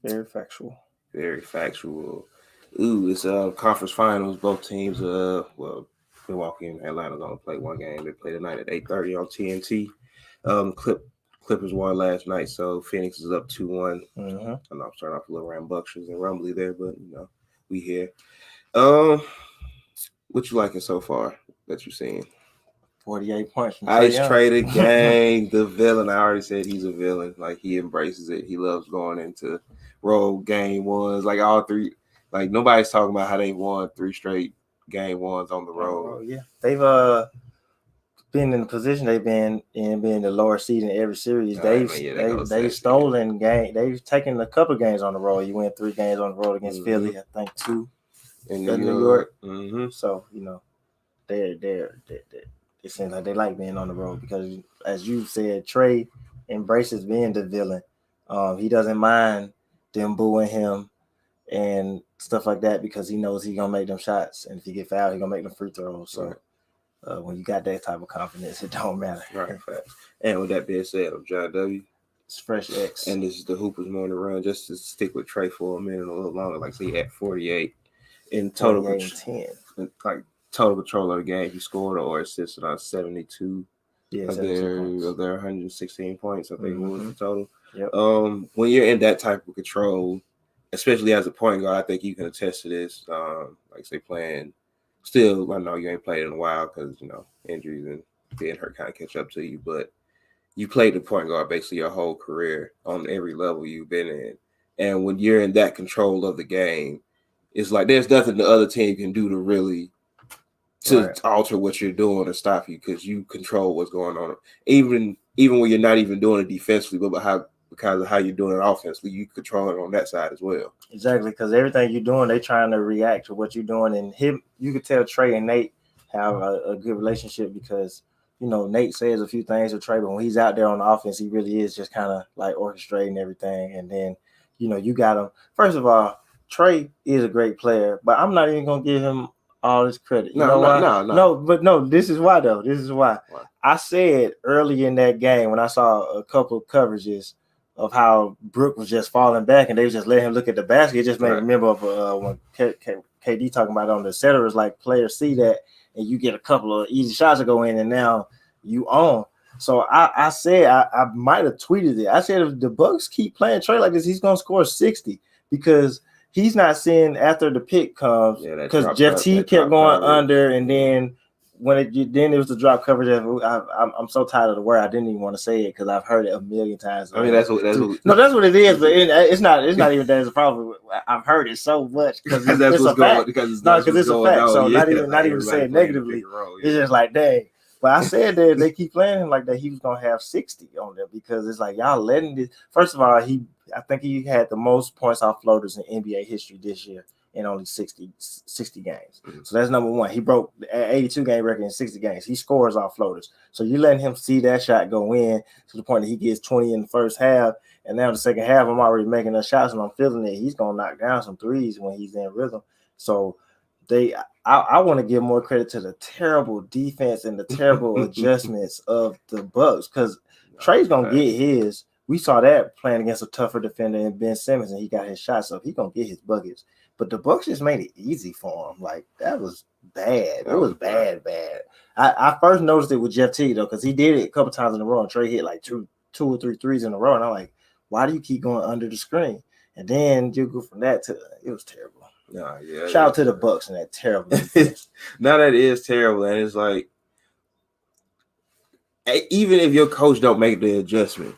Very factual. Very factual. Ooh, it's conference finals. Both teams, Milwaukee and Atlanta gonna play one game. They play tonight at 8:30 on TNT. Clippers won last night, so Phoenix is up 2-1. Mm-hmm. I know I'm starting off a little rambunctious and rumbly there, but we here. What you liking so far that you've seen? 48 points from Ice Trader Gang, the villain. I already said he's a villain. Like, he embraces it. He loves going into road game ones. Like, all three. Like, nobody's talking about how they won 3 straight game ones on the road. Yeah, they've been in the position they've been in, being the lower seed in every series. They've stolen game. They've taken a couple games on the road. You win 3 games on the road against Philly. I think 2 in New York. Mm-hmm. So they're it seems like they like being on the road because, as you said, Trey embraces being the villain. He doesn't mind them booing him and stuff like that because he knows he's gonna make them shots, and if he get fouled, he's gonna make them free throws. So when you got that type of confidence, it don't matter. Right. And with that being said, I'm John W. It's Fresh X, and this is the Hoopers Morning Run. Just to stick with Trey for a minute, a little longer, like say at 48 in total, 10. Like total control of the game. He scored or assisted on 72 of their 116 points. I think was the total. Yep. When you're in that type of control, especially as a point guard, I think you can attest to this. Like say playing, still, I know you ain't played in a while because injuries and being hurt kind of catch up to you, but you played the point guard basically your whole career on every level you've been in. And when you're in that control of the game, it's like there's nothing the other team can do to really alter what you're doing or stop you because you control what's going on. Even when you're not even doing it defensively, but because of how you're doing it offensively, you control it on that side as well. Exactly, because everything you're doing, they're trying to react to what you're doing. And you could tell Trey and Nate have a good relationship because Nate says a few things to Trey, but when he's out there on the offense, he really is just kind of like orchestrating everything. And then, you got him. First of all, Trey is a great player, but I'm not even going to give him all this credit. No, this is why, though. This is why. I said early in that game when I saw a couple of coverages of how Brook was just falling back and they just let him look at the basket, it just made me remember of when KD talking about on the setters, like players see that and you get a couple of easy shots to go in and now you own. So I said I might have tweeted it. I said if the Bucks keep playing Trey like this, he's gonna score 60 because he's not seeing after the pick comes because Jeff T kept going under, and then when it was the drop coverage. I'm so tired of the word I didn't even want to say it because I've heard it a million times. I mean that's what it is, but it's not even that it's a problem. I've heard it so much because it's a fact. Because it's a fact. So not even saying negatively. It's just like dang. But I said that if they keep playing him like that, he was gonna have 60 on there because it's like y'all letting this. First of all, I think he had the most points off floaters in NBA history this year in only 60 games. Mm-hmm. So that's number one. He broke the 82 game record in 60 games. He scores off floaters. So you letting him see that shot go in to the point that he gets 20 in the first half, and now the second half I'm already making the shots and I'm feeling it. He's gonna knock down some threes when he's in rhythm. So I want to give more credit to the terrible defense and the terrible adjustments of the Bucks because Trey's gonna get his. We saw that playing against a tougher defender in Ben Simmons, and he got his shots up. He's gonna get his buckets. But the Bucks just made it easy for him. Like that was bad. It was bad. I first noticed it with Jeff T though, because he did it a couple times in a row, and Trey hit like two or three threes in a row, and I'm like, why do you keep going under the screen? And then you go from that to it was terrible. Shout out to the Bucks and that terrible defense. Now that is terrible, and it's like even if your coach don't make the adjustment,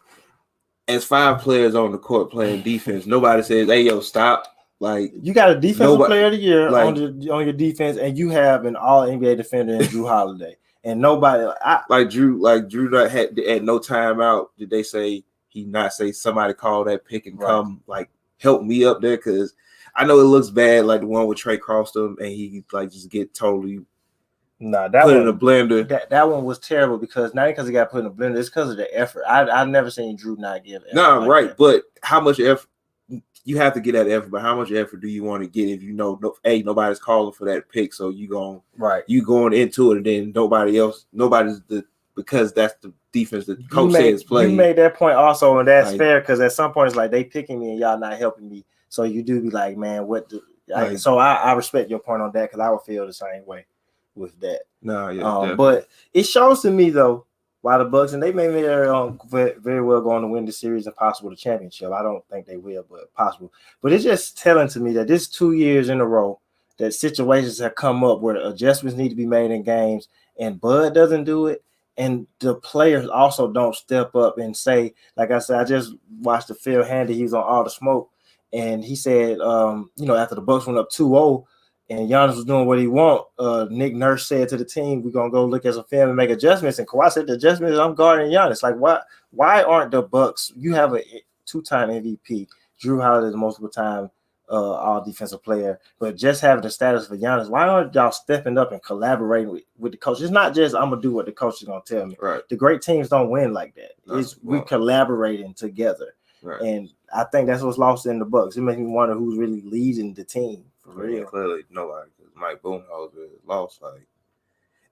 as 5 players on the court playing defense, nobody says, "Hey, yo, stop." Like you got a defensive player of the year on your defense, and you have an All NBA defender in Drew Holiday, and nobody Drew not had at no timeout. Did they say he not say somebody call that pick and come like help me up there? Because I know it looks bad, like the one with Trey crossed him, and he like just get totally that put one, in a blender. That one was terrible because not because he got put in a blender, it's because of the effort. I've never seen Drew not give effort. No, like right, that. But how much effort? You have to get that effort, but how much effort do you want to get if you know, nobody's calling for that pick, so you going into it, and then nobody's the because that's the defense that the coach says play. You made that point also, and that's fair because at some point it's like they picking me and y'all not helping me. So you do be like, man, what? So I respect your point on that because I would feel the same way with that. No, yeah, but it shows to me though why the Bucks, and they may very well go on to win the series and possible the championship. I don't think they will, but possible. But it's just telling to me that this 2 years in a row that situations have come up where adjustments need to be made in games, and Bud doesn't do it, and the players also don't step up and say, like I said, I just watched the Phil Handy. He was on All the Smoke, and he said, after the Bucks went up 2-0, and Giannis was doing what he want, Nick Nurse said to the team, we're going to go look at some film and make adjustments. And Kawhi said, the adjustment is I'm guarding Giannis. Like, why aren't the Bucks? You have a 2-time MVP. Drew Holiday is a multiple-time all defensive player. But just having the status for Giannis, why aren't y'all stepping up and collaborating with the coach? It's not just I'm going to do what the coach is going to tell me. Right. The great teams don't win like that. We're collaborating together. Right. And I think that's what's lost in the Bucks. It makes me wonder who's really leading the team. For real. Clearly nobody, because Mike Boomholzer is lost.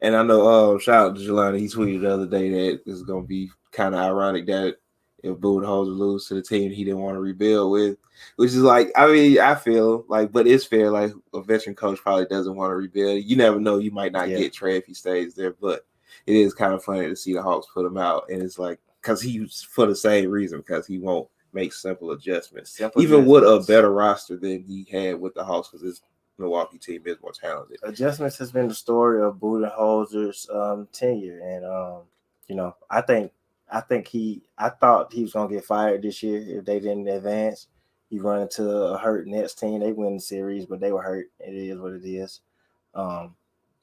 And I know, shout out to Jelani. He tweeted the other day that it's going to be kind of ironic that if Boomholzer lose to the team he didn't want to rebuild with, which is like, I mean, I feel like, but it's fair. Like a veteran coach probably doesn't want to rebuild. You never know. You might not get Trey if he stays there, but it is kind of funny to see the Hawks put him out. And it's like, because he's for the same reason, because he won't make simple adjustments, even with a better roster than he had with the Hawks, because his Milwaukee team is more talented. Adjustments has been the story of Budenholzer's tenure, and I thought he was gonna get fired this year if they didn't advance. He run into a hurt Nets team. They win the series, but they were hurt. It is what it is.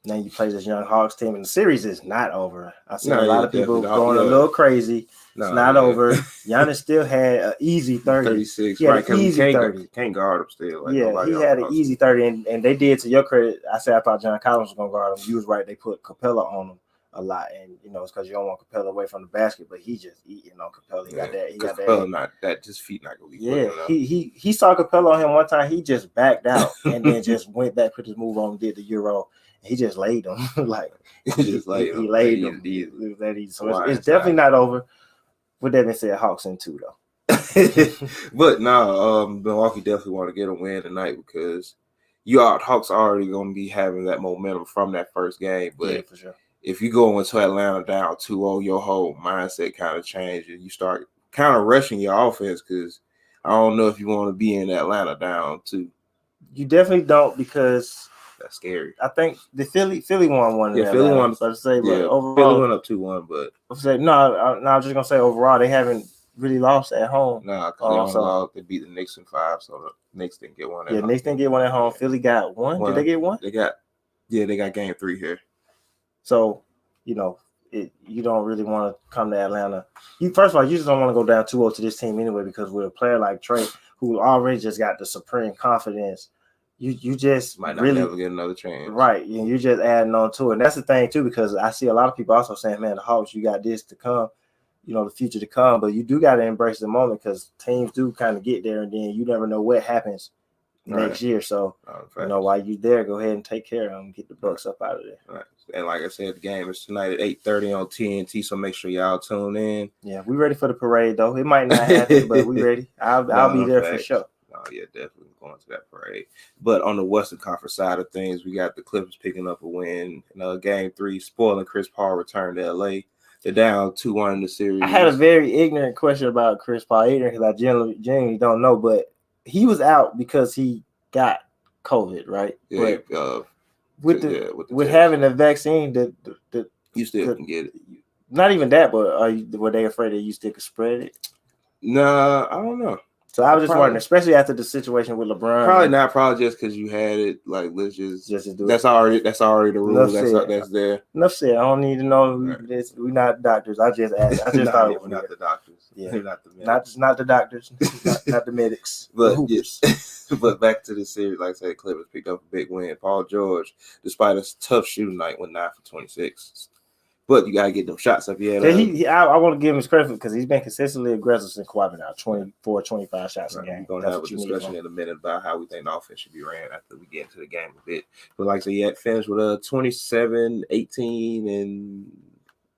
Now you play this young Hawks team, and the series is not over. I see a lot of people going a little crazy. It's not over. Giannis still had an easy 30. 36, right? Because he can't guard him still. Like he had an easy 30, and they did, to your credit, I said I thought John Collins was going to guard him. You was right. They put Capella on him a lot, and it's because you don't want Capella away from the basket, but he just eating on Capella. He got that. Capella not that. His feet not going to be. He saw Capella on him one time. He just backed out and then just went back, put his move on, and did the Euro. He just laid him. He laid him. So it's definitely not over. With that being said, Hawks in 2 though. But no, Milwaukee definitely want to get a win tonight because Hawks are already going to be having that momentum from that first game. But for sure. If you go into Atlanta down 2-0, your whole mindset kind of changes. You start kind of rushing your offense because I don't know if you want to be in Atlanta down 2. You definitely don't, because that's scary. I think the Philly won one. Yeah, Philly won. So to say, but overall, Philly went up 2-1. But I'm just gonna say overall they haven't really lost at home. No, because they beat the Knicks in 5, so the Knicks didn't get one. Knicks didn't get one at home. Philly got one. Did they get one? They got game 3 here. So you don't really want to come to Atlanta. First of all, you just don't want to go down 2-0 to this team anyway, because with a player like Trey, who already just got the supreme confidence. You just might not ever get another chance. Right. And you just adding on to it. And that's the thing, too, because I see a lot of people also saying, man, the Hawks, you got this to come, the future to come. But you do got to embrace the moment, because teams do kind of get there, and then you never know what happens next year. So, while you there, go ahead and take care of them, get the Bucks up out of there. Right. And like I said, the game is tonight at 8:30 on TNT, so make sure y'all tune in. Yeah, we ready for the parade, though. It might not happen, but we ready. I'll be there for sure. Oh, yeah, definitely going to that parade. But on the Western Conference side of things, we got the Clippers picking up a win in Game 3, spoiling Chris Paul return to LA. They're down 2-1 in the series. I had a very ignorant question about Chris Paul, because I genuinely don't know, but he was out because he got COVID, right? Yeah. But with having the vaccine, you still can get it. Not even that, but were they afraid that you still could spread it? Nah, I don't know. So I was just wondering, especially after the situation with LeBron. Probably not. Probably just because you had it. Like, let's just do it. That's already the rule. That's there. Enough said. I don't need to know. We're not doctors. I just asked. I just thought it was not the doctors. Yeah, not the medics. Not the doctors. not the medics. But but back to the series, like I said, Clippers picked up a big win. Paul George, despite a tough shooting night, went 9 for 26. But you gotta get them shots up. I want to give him his credit because he's been consistently aggressive since Kawhi now, 24, 25 shots a game. We're gonna have a discussion in a minute about how we think the offense should be ran after we get into the game a bit. But like I said, he had finished with a 27, 18, and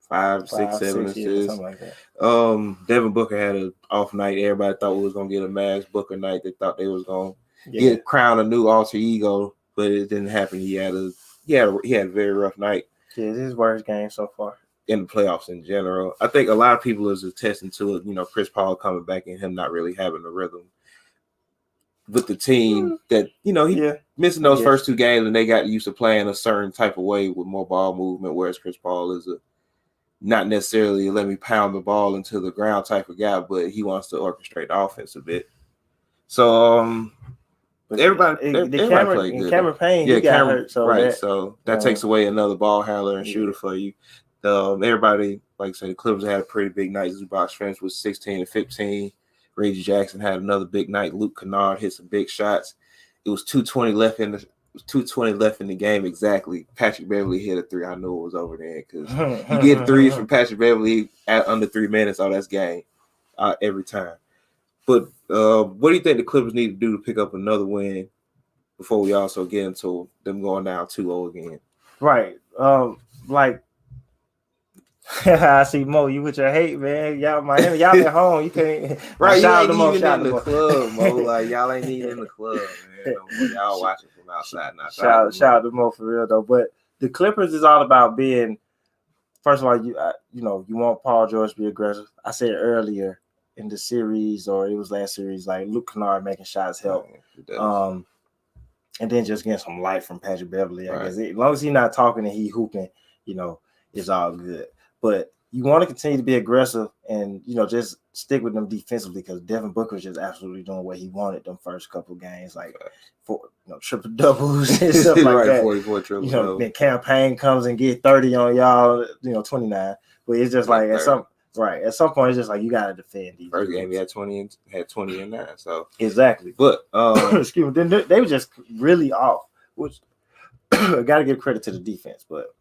5, 6, 7 assists. Something like that. Devin Booker had an off night. Everybody thought we was gonna get a Max Booker night. They thought they was gonna get crowned a new alter ego, but it didn't happen. He had a very rough night. Yeah, it's his worst game so far in the playoffs in general. I think a lot of people is attesting to it. Chris Paul coming back and him not really having the rhythm with the team that, he missing those first 2 games and they got used to playing a certain type of way with more ball movement, whereas Chris Paul is not necessarily let me pound the ball into the ground type of guy, but he wants to orchestrate the offense a bit. So, everybody played good. Cameron Payne, got hurt. So that takes away another ball handler and shooter for you. Everybody, like I said, the Clippers had a pretty big night. Zubac finished with 16 and 15. Reggie Jackson had another big night. Luke Kennard hit some big shots. It was 2:20 left in the game exactly. Patrick Beverly hit a 3. I knew it was over there because you get 3s from Patrick Beverly at under 3 minutes. Oh, that's game every time. But what do you think the Clippers need to do to pick up another win before we also get into them going down 2-0 again? Right. I see Mo. You with your hate, man. Y'all, Miami, y'all at home. You can't. Right, you ain't even in the club, Mo. Like y'all ain't even in the club, man. Y'all watching from outside. Shout out to Mo for real though. But the Clippers is all about being. First of all, you want Paul George to be aggressive. I said earlier in the series, or it was last series, like Luke Kennard making shots help. And then just getting some light from Patrick Beverly. I guess as long as he's not talking and he hooping, it's all good. But you want to continue to be aggressive and, just stick with them defensively because Devin Booker is just absolutely doing what he wanted them first couple games, like triple doubles and stuff like that. 44 triple doubles. Then campaign comes and get 30 on y'all, 29. But it's just like at some point it's just like you gotta defend these. First game he had 20 and 9. So exactly. But excuse me, then they were just really off, which gotta give credit to the defense, but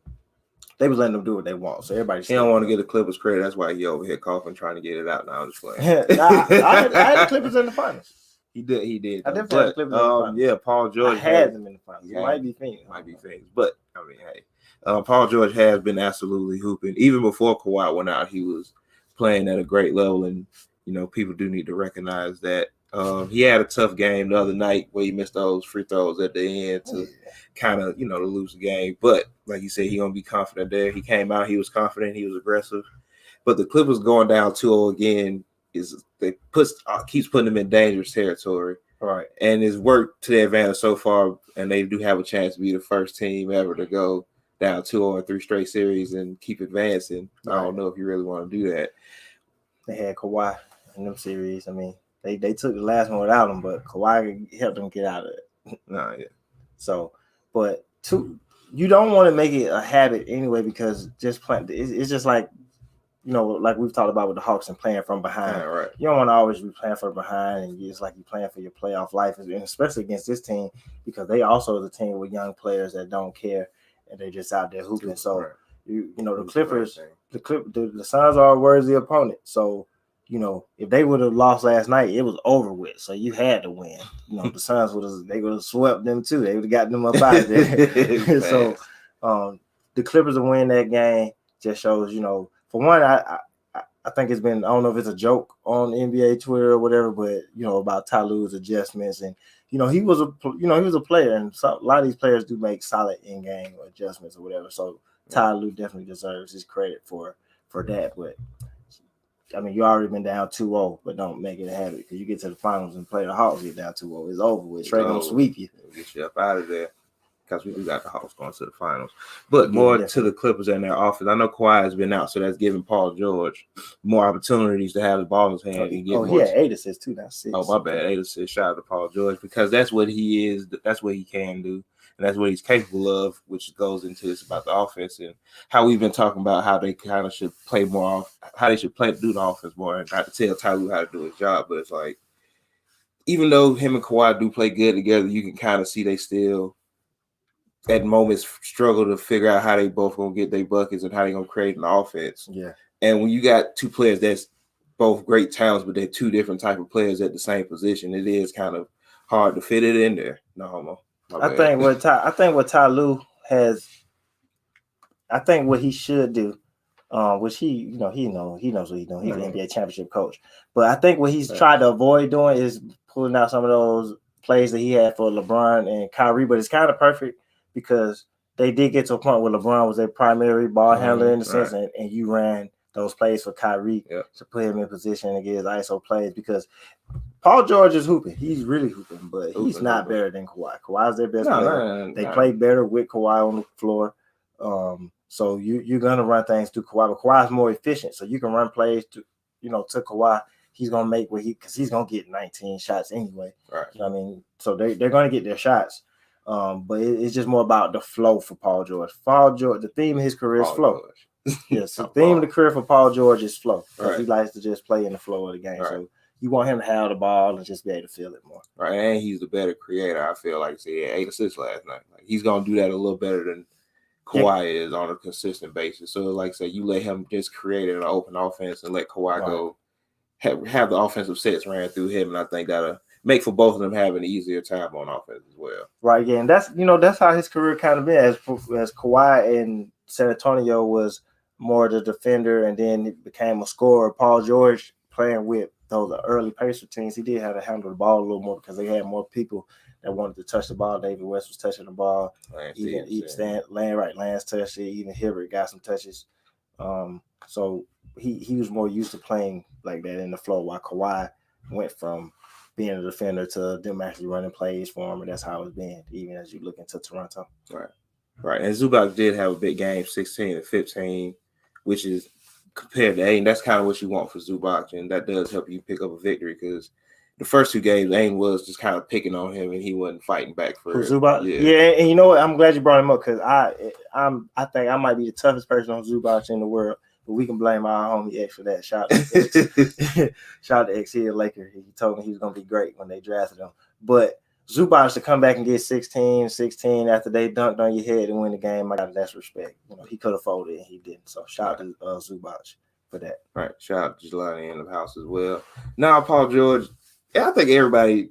they was letting them do what they want. So everybody. He don't want to get the Clippers credit. That's why he over here coughing, trying to get it out. Now I'm just playing. I had the Clippers in the finals. He did. I definitely had the Clippers in the finals. Yeah, Paul George had them in the finals. It might be Phoenix. But I mean, hey, Paul George has been absolutely hooping. Even before Kawhi went out, he was playing at a great level, and people do need to recognize that. He had a tough game the other night where he missed those free throws at the end to kind of, to lose the game. But like you said, he's going to be confident there. He came out, he was confident, he was aggressive. But the Clippers going down 2-0 again keeps putting them in dangerous territory. Right. And it's worked to their advantage so far, and they do have a chance to be the first team ever to go down 2-0 in 3 straight series and keep advancing. Right. I don't know if you really want to do that. They had Kawhi in them series. I mean, they took the last one without him, but Kawhi helped them get out of it. So, but you don't want to make it a habit anyway because just playing, it's just like, like we've talked about with the Hawks and playing from behind. Yeah, right. You don't want to always be playing from behind, and it's like you're playing for your playoff life, and especially against this team because they also is a team with young players that don't care and they're just out there hooping. So, right. The Clippers, the Suns are a worthy opponent. So, if they would have lost last night, it was over with. So you had to win. The Suns would have swept them too. They would have gotten them up out of there. So the Clippers will win that game. Just shows, for one, I think it's been, I don't know if it's a joke on NBA Twitter or whatever, but about Ty Lue's adjustments and he was a player, and so a lot of these players do make solid in-game adjustments or whatever. So Ty Lue definitely deserves his credit for that, but. I mean, you already been down 2-0, but don't make it a habit because you get to the finals and play the Hawks, get down 2-0. It's over with. Trey gonna sweep you. Get you up out of there because we do got the Hawks going to the finals. But more to the Clippers and their offense. I know Kawhi has been out, so that's giving Paul George more opportunities to have the ball in his hand. And get he had 8 assists too. That's 6. Oh, my bad. 8 assists. Shout out to Paul George because that's what he is. That's what he can do. And that's what he's capable of, which goes into this about the offense and how we've been talking about how they kind of should play more off, how they should do the offense more and not to tell Ty Lue how to do his job. But it's like, even though him and Kawhi do play good together, you can kind of see they still, at moments, struggle to figure out how they both going to get their buckets and how they going to create an offense. Yeah. And when you got 2 players that's both great talents, but they're 2 different type of players at the same position, it is kind of hard to fit it in there. No homo. I think what Ty Lue has, I think what he should do which he knows what he's doing. He's an NBA championship coach. But I think what he's tried to avoid doing is pulling out some of those plays that he had for LeBron and Kyrie. But it's kind of perfect because they did get to a point where LeBron was their primary ball handler in the sense, and you ran those plays for Kyrie to put him in position to get his ISO plays because Paul George is hooping. He's really hooping, but he's not better than Kawhi. Kawhi's their best player. They play better with Kawhi on the floor. So you're gonna run things through Kawhi, but Kawhi's more efficient. So you can run plays to Kawhi. He's gonna make because he's gonna get 19 shots anyway. Right. You know what I mean? So they're gonna get their shots. But it's just more about the flow for Paul George. Paul George, the theme of his career is flow. Yes, the theme of the career for Paul George is flow. Right. He likes to just play in the flow of the game. Right. So you want him to have the ball and just be able to feel it more. Right, and he's the better creator. I feel like he had 8 assists last night. Like he's gonna do that a little better than Kawhi is on a consistent basis. So like I said, you let him just create an open offense and let Kawhi go have the offensive sets ran through him, and I think that'll make for both of them having an easier time on offense as well. Right, yeah, and that's how his career kind of been as Kawhi in San Antonio was more the defender and then it became a scorer. Paul George playing with those early Pacer teams, he did have to handle the ball a little more because they had more people that wanted to touch the ball. David West was touching the ball. Lance touched it. Even Hibbert got some touches. So he was more used to playing like that in the flow, while Kawhi went from being a defender to them actually running plays for him, and that's how it's been, even as you look into Toronto. Right. And Zubac did have a big game, 16 to 15, which is compared to Aiden, that's kind of what you want for Zubac, and that does help you pick up a victory because the first 2 games, Aiden was just kind of picking on him, and he wasn't fighting back for Zubac. Yeah, and you know what? I'm glad you brought him up because I think I might be the toughest person on Zubac in the world, but we can blame our homie X for that. Shout out to X here, Laker. He told me he was going to be great when they drafted him, but Zubac to come back and get 16 after they dunked on your head and win the game, I got that's respect. He could have folded and he didn't. So shout out to Zubac for that. Right. Shout out to Jelani in the house as well. Now, Paul George, I think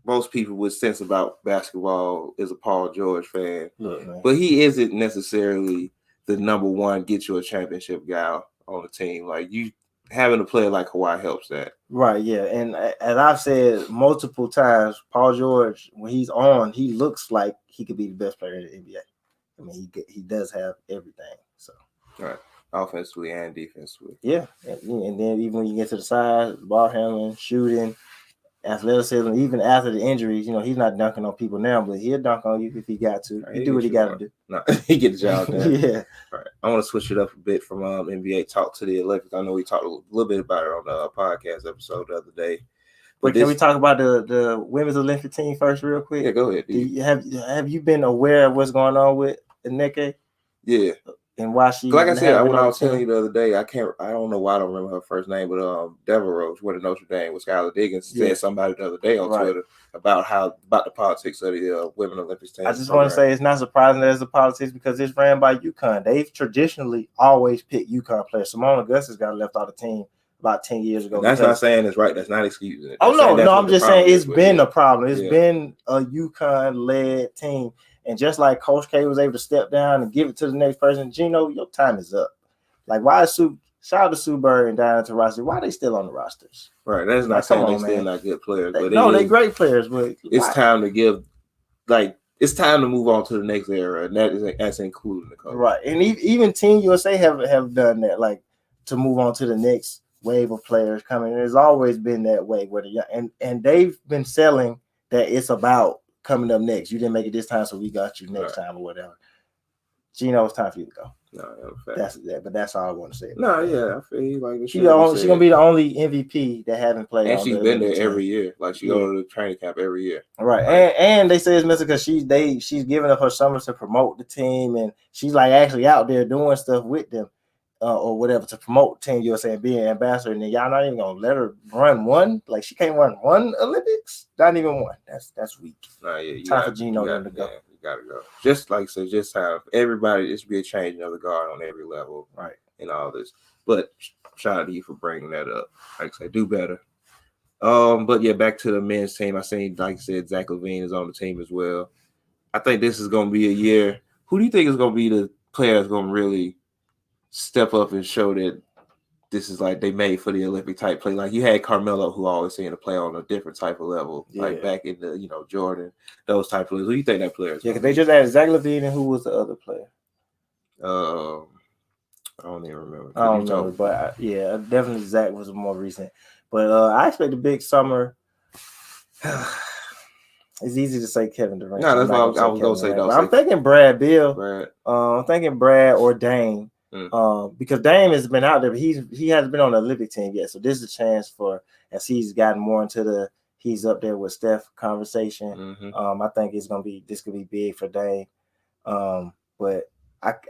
most people with sense about basketball is a Paul George fan. Look, but he isn't necessarily the number one get you a championship guy on the team. Like you having a player like Kawhi helps that. Right, yeah. And as I've said multiple times, Paul George, when he's on, he looks like he could be the best player in the NBA. I mean, he does have everything. So right, offensively and defensively. Yeah, and then even when you get to the side, ball handling, shooting, athleticism, even after the injuries, he's not dunking on people now, but he'll dunk on you if he got to. He do what he got to do. No, he get the job done. Yeah. All right. I want to switch it up a bit from NBA talk to the Olympics. I know we talked a little bit about it on the podcast episode the other day. But can we talk about the women's Olympic team first real quick? Yeah, go ahead. Have you been aware of what's going on with Nneka? Yeah. And why she like I said, when I was telling you the other day, I don't know why I don't remember her first name, but Devereaux went to Notre Dame with Skylar Diggins said somebody the other day on Twitter about the politics of the women Olympics team. I just want to say it's not surprising there's the politics because it's ran by UConn. They've traditionally always picked UConn players. Simone Augustus got left out of the team about 10 years ago. And that's not saying it's right. That's not excusing it. I'm just saying it's been a problem. It's been a UConn-led team. And just like Coach K was able to step down and give it to the next person, Gino, your time is up. Like, why is shout out to Sue Bird and Diana Taurasi? Why are they still on the rosters? Right. That's not saying they're still not good players. They're great players. But it's time to it's time to move on to the next era, and that's including the coach. Right. And even Team USA have done that, like to move on to the next wave of players coming. And there's always been that way where and they've been selling that it's about coming up next. You didn't make it this time, so we got you next time or whatever. Gino, it's time for you to go. No, but that's all I want to say. No, yeah, I feel like she's gonna be the only MVP that haven't played. And she's been there every year. Like she go to the training camp every year. Right, and they say it's missing because she's giving up her summers to promote the team, and she's like actually out there doing stuff with them. Or whatever to promote Team USA and be an ambassador, and then y'all not even gonna let her run one. Like she can't run one Olympics, not even one. That's weak. Time for Gino to go. Yeah, you gotta go. Just like I said, just have everybody. It should be a changing of the guard on every level, right? In all this. But shout out to you for bringing that up. Like I said, do better. But yeah, back to the men's team. I seen, like I said, Zach LaVine is on the team as well. I think this is gonna be a year. Who do you think is gonna be the player that's gonna really step up and show that this is like they made for the Olympic type play. Like you had Carmelo, who always seemed to play on a different type of level, like back in the Jordan, those type of players. Who do you think that player is? Yeah, because they just added Zach LaVine, and who was the other player? I don't even remember. I don't know, but definitely Zach was more recent. But I expect a big summer. It's easy to say Kevin Durant. No, that's what I was going to say. I'm thinking Brad Beal. I'm thinking Brad or Dame. Because Dame has been out there, but he hasn't been on the Olympic team yet. So this is a chance for, as he's gotten more into he's up there with Steph conversation. I think this could be big for Dame. But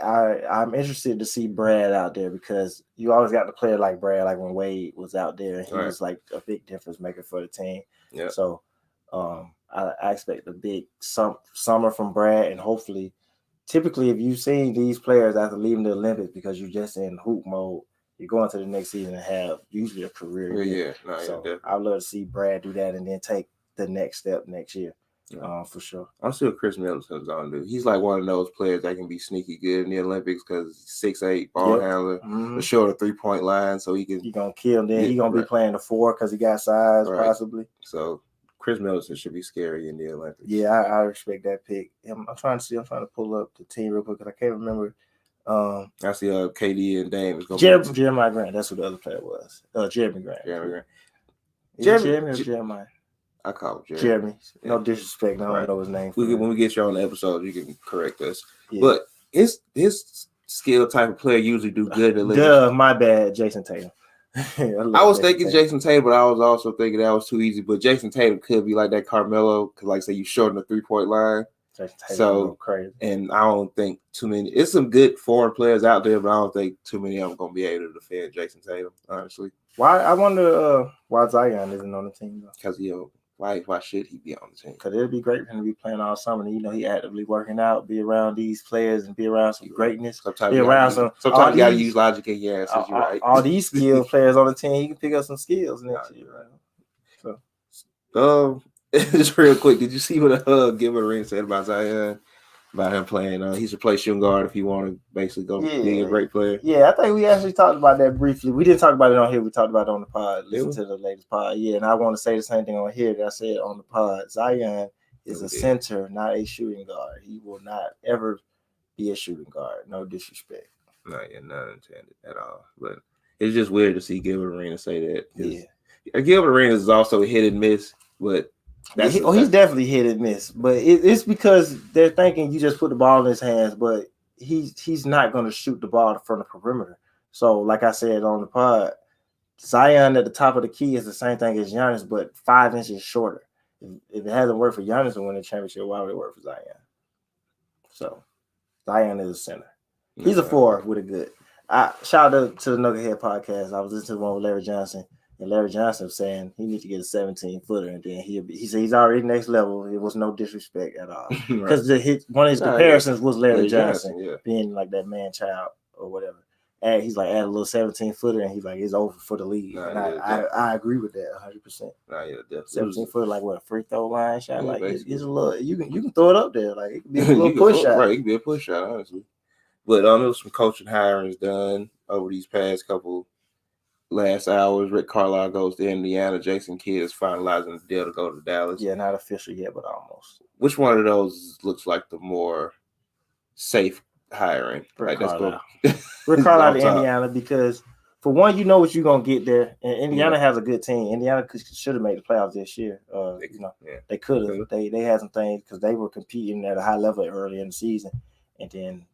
I'm interested to see Brad out there because you always got the player like Brad, like when Wade was out there, and he was like a big difference maker for the team. Yeah. So I expect a big summer from Brad, and hopefully. Typically, if you've seen these players after leaving the Olympics because you're just in hoop mode, you're going to the next season and have usually a career. I'd love to see Brad do that and then take the next step next year, for sure. I'm still Chris Middleton's on, dude. He's like one of those players that can be sneaky good in the Olympics because he's 6'8", ball handler, a shorter 3-point line, so he can. He's gonna kill. Then he's gonna be playing the 4 because he got size, possibly. So. Chris Middleton should be scary in the Olympics. Yeah, I respect that pick. I'm trying to pull up the team real quick because I can't remember. I see KD and Dame is going to be Jeremiah Grant. That's who the other player was. Jeremy Grant. Jeremy or Jeremiah? I call him Jeremy. No disrespect. I don't know his name. When we get you on the episode, you can correct us. Yeah. But his skill type of player usually do good in the Olympics. My bad, Jason Tatum. I was thinking Jason Tatum, but I was also thinking that was too easy. But Jason Tatum could be like that Carmelo, because like say you shorten the 3-point line. So crazy. And I don't think too many. It's some good foreign players out there, but I don't think too many of them gonna be able to defend Jason Tatum. Honestly, I wonder why Zion isn't on the team though? Because why should he be on the team? Because it'd be great for him to be playing all summer. And, he actively working out, be around these players, and be around some greatness. Sometimes you got to use logic in your answers. You're right. All these skilled players on the team, he can pick up some skills next year. Right? So, just real quick, did you see what Gilbert Arenas said about Zion? About him playing, he should play shooting guard if he want to basically go be a great player. Yeah, I think we actually talked about that briefly. We didn't talk about it on here. We talked about it on the pod. Listen to the latest pod. Yeah, and I want to say the same thing on here that I said on the pod. Zion is a center, not a shooting guard. He will not ever be a shooting guard. No disrespect. No, yeah, not intended at all. But it's just weird to see Gilbert Arenas say that. Yeah, Gilbert Arenas is also a hit and miss, but. He's definitely hit and miss, but it's because they're thinking you just put the ball in his hands, but he's not going to shoot the ball from the perimeter. So, like I said on the pod, Zion at the top of the key is the same thing as Giannis, but 5 inches shorter. If it hasn't worked for Giannis to win the championship, why would it work for Zion? So, Zion is a center. He's a 4 with a good. Shout out to the Nugget podcast. I was listening to one with Larry Johnson. And Larry Johnson was saying he needs to get a 17-footer, and then he said he's already next level. It was no disrespect at all. Because one of his comparisons was Larry Johnson being like that man child or whatever. And he's like, add a little 17-footer, and he's like, it's over for the league. I agree with that 100%. 17-footer, like what, a free throw line shot? Like it's a little, you can throw it up there. Like it can be a little push shot. Right, it can be a push shot, honestly. But there was some coaching hirings done over these past couple last hours. Rick Carlisle goes to Indiana. Jason Kidd is finalizing the deal to go to Dallas. Yeah, not official yet, but almost. Which one of those looks like the more safe hiring? Rick Carlisle. Rick Carlisle to Indiana, because for one, you know what you're gonna get there, and Indiana has a good team. Indiana should have made the playoffs this year. They could have. They had some things because they were competing at a high level early in the season, and then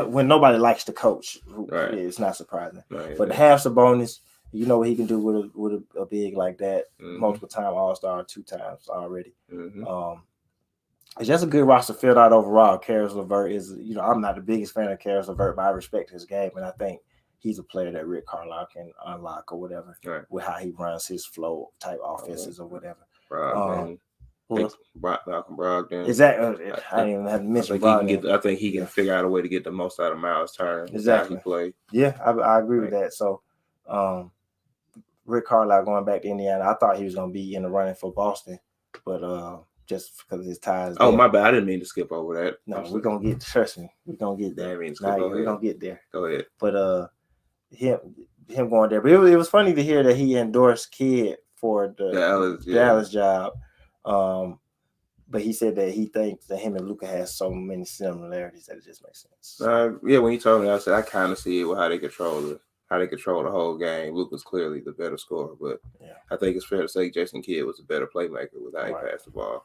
when nobody likes to coach, it's not surprising. But to have Sabonis, you know what he can do with a big like that, multiple time All-Star, 2 times already. It's just a good roster filled out overall. Caris LeVert is, I'm not the biggest fan of Caris LeVert, but I respect his game, and I think he's a player that Rick Carlisle can unlock or whatever with how he runs his flow type offenses or whatever. Malcolm Brogdon. Exactly. I didn't even have to mention Brogdon. I think he can figure out a way to get the most out of Miles Turner. Exactly. He play. Yeah, I agree with that. So, Rick Carlisle going back to Indiana, I thought he was going to be in the running for Boston, but just because his ties. Oh, my bad. I didn't mean to skip over that. No, we're gonna get. Trust me, we're gonna get there. We're gonna get there. Go ahead. But him going there. But it was funny to hear that he endorsed Kidd for the Dallas job. But he said that he thinks that him and Luka has so many similarities that it just makes sense. When he told me, I said I kind of see it with how they control the whole game. Luka's clearly the better scorer, but I think it's fair to say Jason Kidd was a better playmaker with how he passed the ball.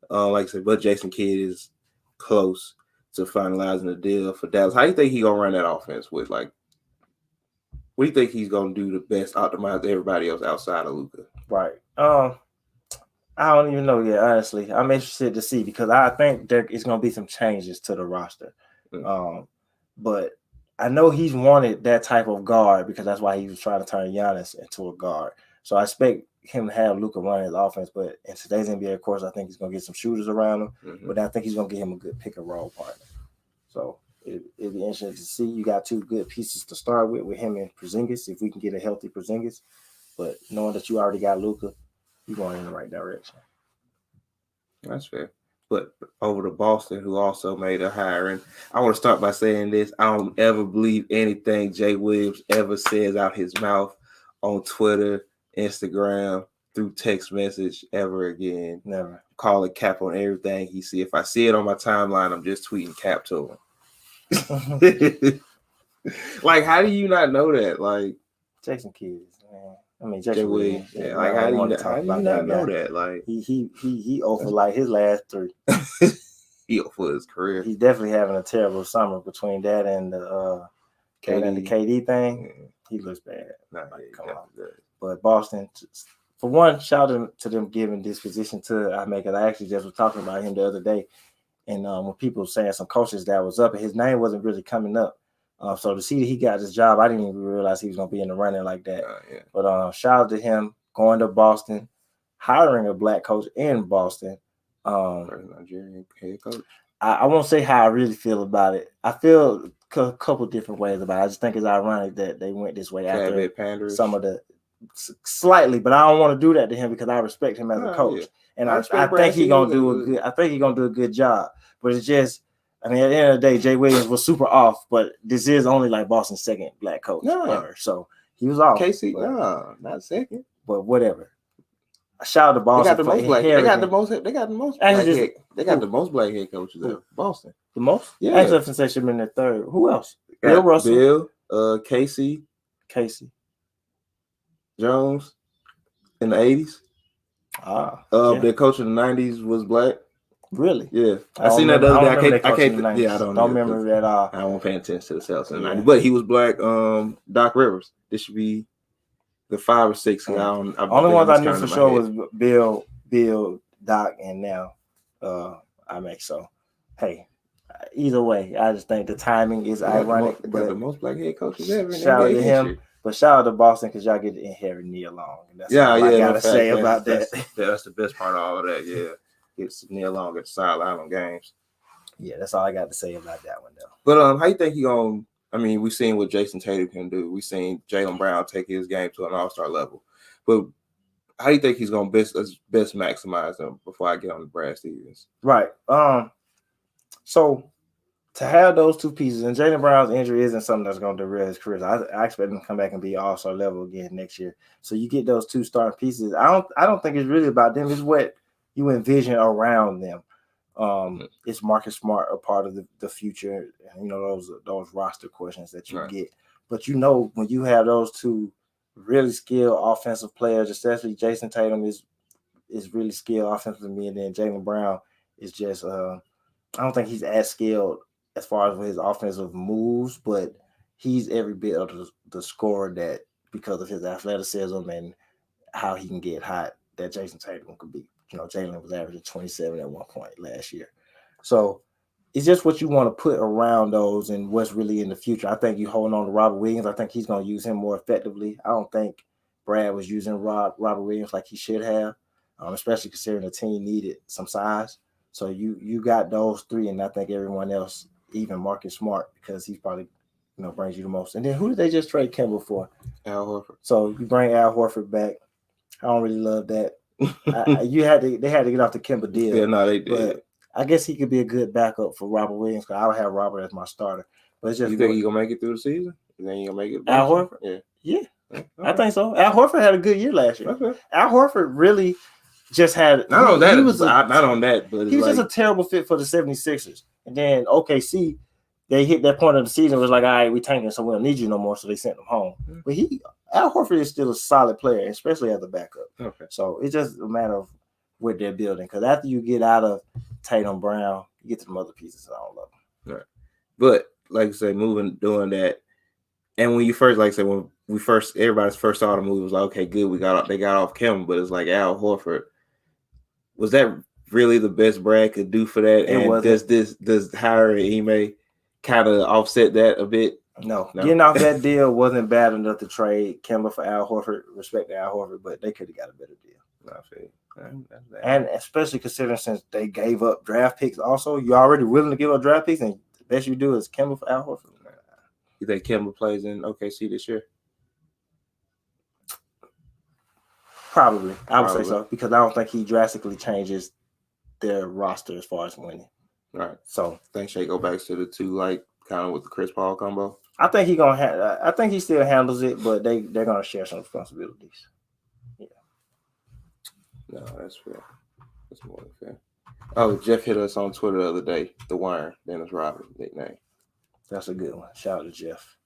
Like I said, but Jason Kidd is close to finalizing the deal for Dallas. How do you think he's gonna run that offense with? Like, what do you think he's gonna do to best optimize everybody else outside of Luka? Right. I don't even know yet, honestly. I'm interested to see because I think there is going to be some changes to the roster. But I know he's wanted that type of guard because that's why he was trying to turn Giannis into a guard. So I expect him to have Luka run his offense. But in today's NBA, of course, I think he's going to get some shooters around him. But I think he's going to get him a good pick-and-roll partner. So it'll be interesting to see. You got two good pieces to start with him and Porzingis, if we can get a healthy Porzingis. But knowing that you already got Luka, you're going in the right direction. That's fair. But over to Boston, who also made a hiring, I want to start by saying this. I don't ever believe anything Jay Williams ever says out his mouth on Twitter, Instagram, through text message ever again. Never. Call it cap on everything he see. If I see it on my timeline, I'm just tweeting cap to him. Like, how do you not know that? Like, Jason Kidd, man. I mean, Jay Williams. Yeah, like how do you not know that? Like he over like his last three. He over his career. He's definitely having a terrible summer between that and the KD thing. Yeah. He looks bad. Come on. Good. But Boston, for one, shout out to them giving this position to Ahmed. I actually just was talking about him the other day, and when people were saying some coaches that was up, and his name wasn't really coming up. So to see that he got this job, I didn't even realize he was going to be in the running like that. But shout out to him going to Boston, hiring a black coach in Boston. Nigerian head coach. I won't say how I really feel about it. I feel a couple different ways about it. I just think it's ironic that they went this way after some of the slightly, but I don't want to do that to him because I respect him as a coach, and I think he's gonna do a good. I think he's gonna do a good job. But it's just. I mean, at the end of the day, Jay Williams was super off, but this is only like Boston's second black coach ever. So he was off. Casey, not second. But whatever. Shout out to Boston. They got the most black head coaches ever. Boston. The most? Yeah. Actually, I should have been the third. Who else? Bill Russell. Casey. Jones in the 80s. Their coach in the 90s was black. Really? Yeah. I seen that the other day. I don't remember that at all. I won't pay attention to the Celtics in the 90s. But he was black. Doc Rivers. This should be the 5 or 6. Only ones I knew for sure was Bill, Doc, and now I make so. Hey, either way, I just think the timing is ironic. But the most black head coaches ever. Shout out to him. But shout out to Boston because y'all get to inherit Nia Long. And that's all I gotta say about that. That's the best part of all of that. Yeah. It's Neil Long at the sideline on games. Yeah, that's all I got to say about that one, though. But how you think he gonna? I mean, we've seen what Jason Tatum can do. We've seen Jaylen Brown take his game to an all-star level. But how do you think he's gonna best maximize them? Before I get on to Brad Stevens, right? So to have those two pieces, and Jaylen Brown's injury isn't something that's gonna derail his career. I expect him to come back and be all-star level again next year. So you get those two starting pieces. I don't think it's really about them. It's what you envision around them. Is Marcus Smart a part of the future? You know, those roster questions that you get. But you know, when you have those two really skilled offensive players, especially Jason Tatum is really skilled offensively, and then Jaylen Brown is just I don't think he's as skilled as far as his offensive moves, but he's every bit of the scorer that because of his athleticism and how he can get hot that Jason Tatum could be. You know, Jaylen was averaging 27 at one point last year. So it's just what you want to put around those and what's really in the future. I think you holding on to Robert Williams. I think he's going to use him more effectively. I don't think Brad was using Robert Williams like he should have, especially considering the team needed some size. So you got those three, and I think everyone else, even Marcus Smart, because he's probably, brings you the most. And then who did they just trade Kemba for? Al Horford. So you bring Al Horford back. I don't really love that. They had to get off the Kemba deal. Yeah, no, they did. But I guess he could be a good backup for Robert Williams because I would have Robert as my starter. But it's just, you think he's gonna make it through the season? You think he's gonna make it? Al Horford? Yeah. Okay. I think so. Al Horford had a good year last year. Okay. Al Horford really just had not on that, but he was just a terrible fit for the 76ers. And then OKC, they hit that point of the season, was like, all right, we tanking, so we don't need you no more, so they sent him home. Mm-hmm. But Al Horford is still a solid player, especially as a backup. Okay. So it's just a matter of what they're building. Because after you get out of Tatum Brown, you get to the other pieces, I don't love them. Right. But like I say, doing that, and when you first, like I said, when everybody's first saw the movie, was like, okay, good, they got off Kemba, but it's like Al Horford. Was that really the best Brad could do for that? And does hiring Ime kind of offset that a bit? No, getting off that deal wasn't bad enough to trade Kemba for Al Horford. Respect to Al Horford, but they could have got a better deal. And especially considering since they gave up draft picks, also you're already willing to give up draft picks, and the best you do is Kemba for Al Horford. You think Kemba plays in OKC this year? Probably. I would say so because I don't think he drastically changes their roster as far as winning. Right. So think Shea go back to the two, like kind of with the Chris Paul combo. I think I think he still handles it, but they're gonna share some responsibilities. Yeah. No, that's fair. That's more than fair. Oh, Jeff hit us on Twitter the other day. The Wire, Dennis Rodman nickname. That's a good one. Shout out to Jeff,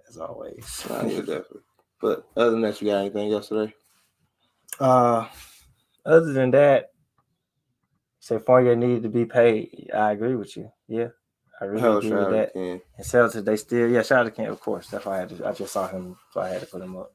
as always. Yeah, definitely. But other than that, you got anything else today? Other than that, say Fournier needed to be paid. I agree with you. Yeah, I really agree with that. And Celtics, they still, shout out to Ken, of course. That's why I just saw him, so I had to put him up.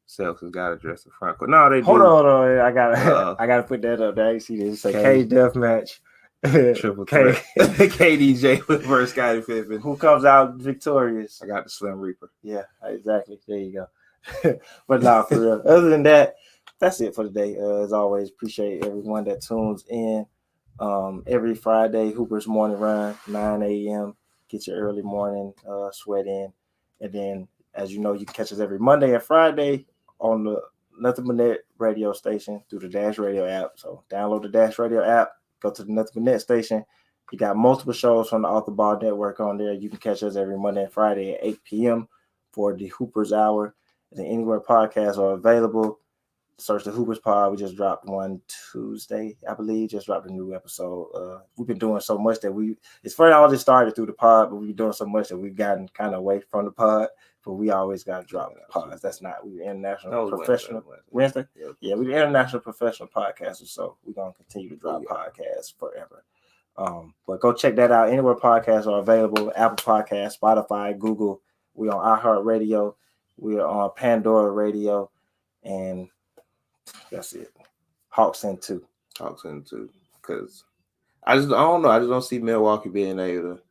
Celtics got to address the front court. No, they hold on. I gotta put that up there. You see this? Say Cage Deathmatch. Triple threat. KDJ versus Scottie Pippen. Who comes out victorious? I got the Slim Reaper. Yeah, exactly. There you go. But no, for real. Other than that, that's it for today. As always, appreciate everyone that tunes in. Every Friday, Hooper's Morning Run, 9 a.m. Get your early morning sweat in. And then, as you know, you can catch us every Monday and Friday on the Nothing But Net radio station through the Dash Radio app. So download the Dash Radio app. Go to the Nothing But Net station. You got multiple shows from the Off the Ball Network on there. You can catch us every Monday and Friday at 8 p.m. for the Hoopers Hour. And Anywhere podcasts are available. Search the Hoopers Pod. We just dropped one Tuesday, I believe. Just dropped a new episode. We've been doing so much that it's funny, all this started through the pod, but we've been doing so much that we've gotten kind of away from the pod. But we always got to drop pods. That's not, we're international professional. Wednesday? Yeah, we're international professional podcasters, so we're going to continue to drop podcasts forever. But go check that out. Anywhere podcasts are available. Apple Podcasts, Spotify, Google. We're on iHeartRadio. We're on Pandora Radio. And that's it. Hawks in 2. Because I don't know. I just don't see Milwaukee being able to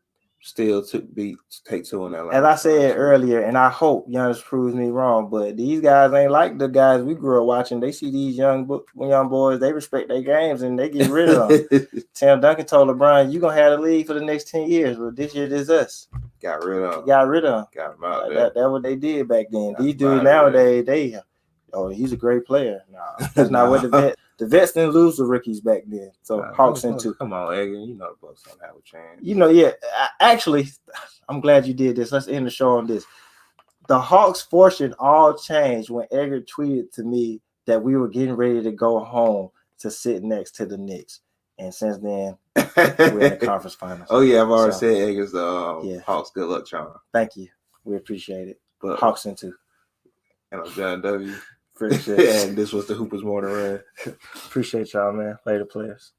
still take 2 in that line. As I said earlier, and I hope Giannis proves me wrong, but these guys ain't like the guys we grew up watching. They see these young boys, they respect their games, and they get rid of them. Tim Duncan told LeBron, you going to have the league for the next 10 years. Well, this year, this us. Got rid of them. Got them out there. That's what they did back then. These dudes nowadays, he's a great player. No, that's not what the vets didn't lose the rookies back then. So Hawks in 2. Come on, Edgar. You know the Bucks don't have a chance. Actually, I'm glad you did this. Let's end the show on this. The Hawks' fortune all changed when Edgar tweeted to me that we were getting ready to go home to sit next to the Knicks. And since then, we're in the conference finals. Oh, yeah, I've already said Edgar's the Hawks. Good luck, John. Thank you. We appreciate it. But Hawks in 2. And I'm John W. Appreciate it. And this was the Hoopers Morning Run. Appreciate y'all, man. Later, players.